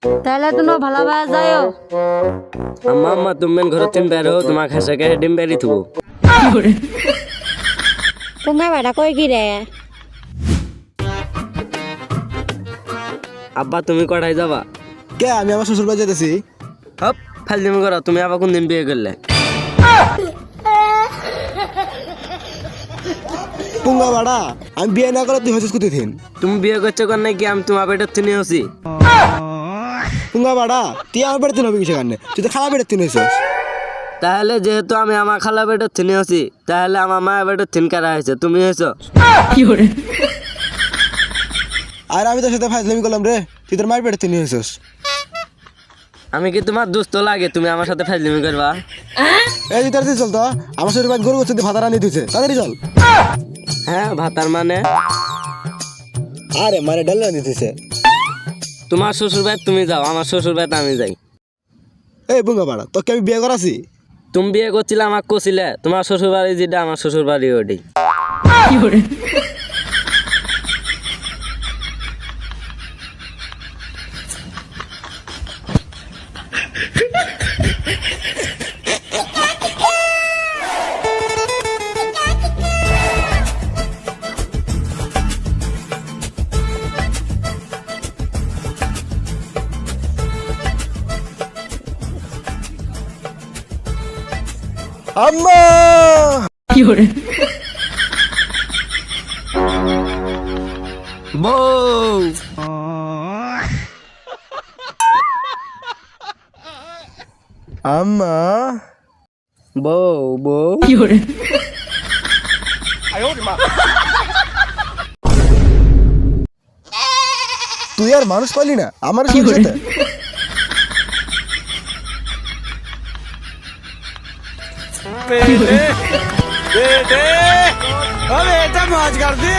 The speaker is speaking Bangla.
তাহলে তুমি ভালোভাবে যাইও। আম্মা আম্মা তুমি ঘর তিন বেরো তোমার খাসাকে ডিম বেরি থুবো। তোমার বেটা কই কি রে? আব্বা তুমি কটাই যাবা? কে আমি আমার শ্বশুর বাড়ি যেতেছি। হপ ফাইলদিমি করো, তুমি আবার কোন দিন বিয়ে করলে? পুঙ্গা বাড়া, আমি বিয়ে না করে তুই হচ্ছিস কোথায় থিন? তুমি বিয়ে করছো কেন নাকি আমি তোমার পেটের থেকে হচ্ছি? পুঙ্গা বাড়া, তুই আমার বেড়ে তিন হবি কিসের কারণে? তুই তো খারাপ বেড়ে তিন হয়েছিস। তাহলে যেহেতু আমি আমার খালা পেটের থেকে হচ্ছি, তাহলে আমার মায়ের পেটের থেকে কারা হয়েছে? তুমি হয়েছো? আর আমি তোর সাথে ফাইজলামি করলাম রে, তুই তোর মায়ের বেড়ে তিন হয়েছিস। আমি কি তোমার দুস্থ লাগে তুমি আমার সাথে ফাইজলামি করবা? এই তুই তাড়াতাড়ি চল তো, আমার শ্বশুর বাড়ি গরু করছে ভাতা রানি দিচ্ছে, তাড়াতাড়ি চল। হ্যাঁ ভাতার মানে? আরে মানে ডাল রানি দিচ্ছে। তোমার শ্বশুর বাড়ি তুমি যাও, আমার শ্বশুর বাড়িতে আমি যাই। এই পুঙ্গা বাড়া, তোকে আমি বিয়ে করাছি। তুমি বিয়ে করছিলে আমাকে কছিলে, তোমার শ্বশুর বাড়ি যেটা আমার শ্বশুর বাড়ি ওটাই। আম্মা বউ আম্মা বউ বউ তুই আর মানুষ পালি না আমার সাথে। बेटे बेटे अब बेटा मौज कर दे।